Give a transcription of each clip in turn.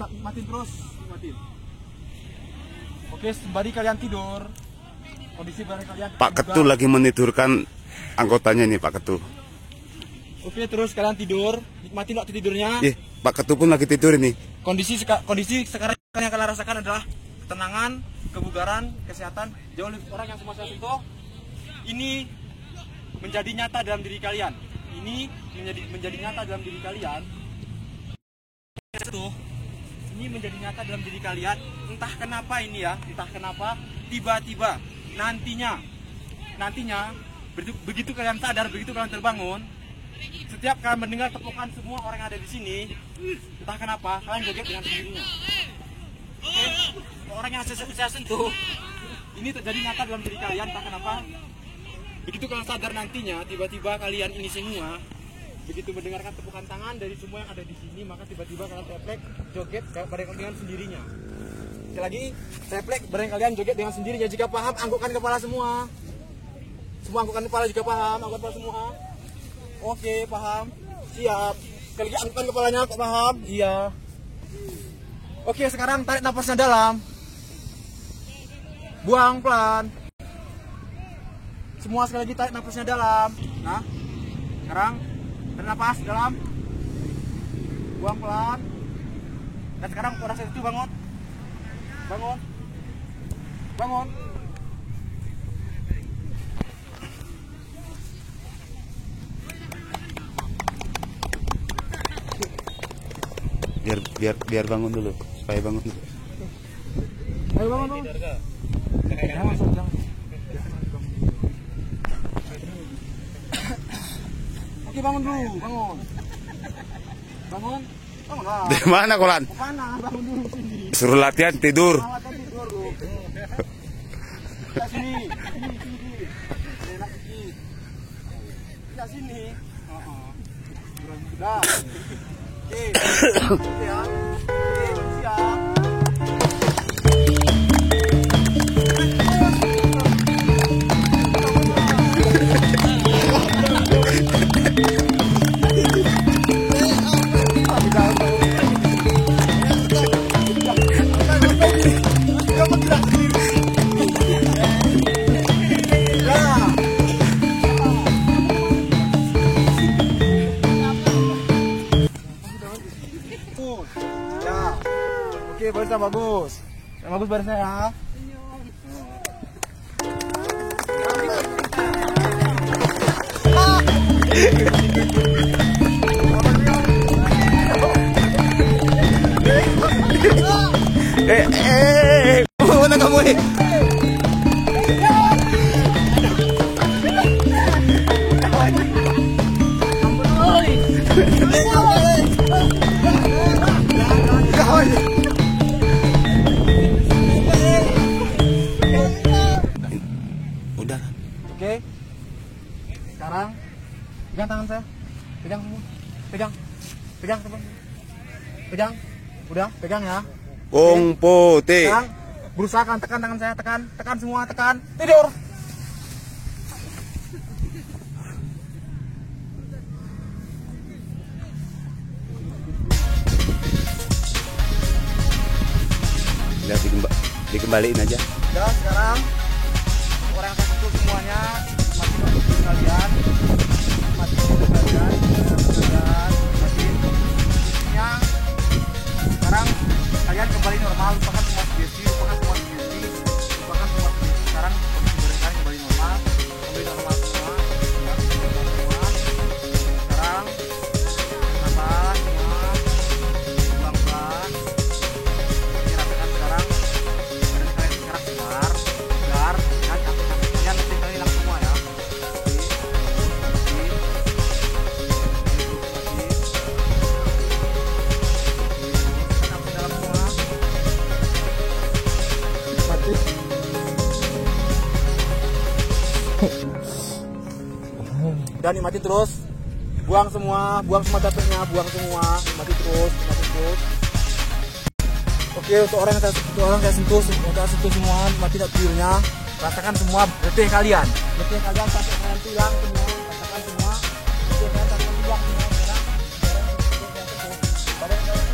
nikmatin terus, nikmatin. Oke, sembari kalian tidur, kondisi barang kalian. Pak Ketu lagi menidurkan anggotanya nih, Pak Ketu. Oke, terus kalian tidur, nikmatin waktu tidurnya. Pak Ketu pun lagi tidur ini. Kondisi sekarang yang kalian rasakan adalah ketenangan, kebugaran, kesehatan. Jauh lebih orang yang semua saya sentuh. Ini menjadi nyata dalam diri kalian. Ini menjadi nyata dalam diri kalian. Ini menjadi nyata dalam diri kalian. Entah kenapa ini ya, entah kenapa tiba-tiba nantinya begitu kalian sadar, begitu kalian terbangun, setiap kalian mendengar tepukan semua orang yang ada di sini, entah kenapa kalian joget dengan sendirinya. Oke, orang yang saya sentuh, ini terjadi nyata dalam diri kalian, entah kenapa. Begitu kalian sadar nantinya, tiba-tiba kalian ini semua, begitu mendengarkan tepukan tangan dari semua yang ada di sini, maka tiba-tiba kalian refleks joget bareng dengan sendirinya. Sekali lagi, refleks bareng kalian joget dengan sendirinya. Jika paham, anggukkan kepala semua. Semua anggukkan kepala jika paham, anggukkan kepala semua. Oke, paham. Siap. Sekali lagi anggukkan kepalanya, kok paham? Iya. Oke, sekarang tarik nafasnya dalam. Buang pelan. Semua sekali lagi tarik nafasnya dalam. Nah, sekarang tarik nafas dalam. Buang pelan. Dan sekarang orang saya itu bangun. Bangun. Bangun. Biar bangun dulu, supaya bangun dulu. Ayo bangun dulu. Jangan, jangan. Oke, bangun dulu, bangun. Bangun. Bangun lah. Di mana Kolan? Mana? Bangun dulu sini. Suruh latihan tidur. Latihan tidur lu. Sini. Enak sedikit. Ya sini. Udah. Oke. Oke ya. Oke, siap. Oke, baris yang bagus. Yang bagus barisnya ya. Mana kamu nih? Udah. Oke. Sekarang pegang tangan saya. Pegang semua. Pegang. Pegang semua. Pegang. Udah, pegang ya. Bung putih. Sekarang berusaha tekan tangan saya, tekan semua, tekan. Tidur. Udah dikembaliin aja. Ya, sekarang orang yang saya sentuh semuanya masih untuk kalian, masih untuk kalian, masih ya. Sekarang kalian kembali normal, lupakan semua sugesti, lupakan semua sugesti, lupakan semua sugesti. Sekarang kondisi kalian kembali normal semua. Sekarang nafas semua, pelan-pelan. Rasakan sekarang badan kalian sekarang segar, dan kaki-kakinya nanti kalian hilang semua ya. Udah, nikmati terus, buang semua capeknya, buang semua, nikmati terus. Oke, untuk orang yang saya sentuh semua, nikmati tidurnya, rasakan semua letih kalian sampai kalian tulang semua, rasakan semua letih kalian sampai tulang semua. Badan kalian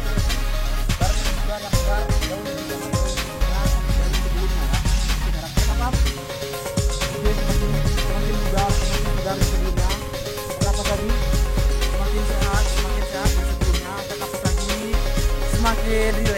Rio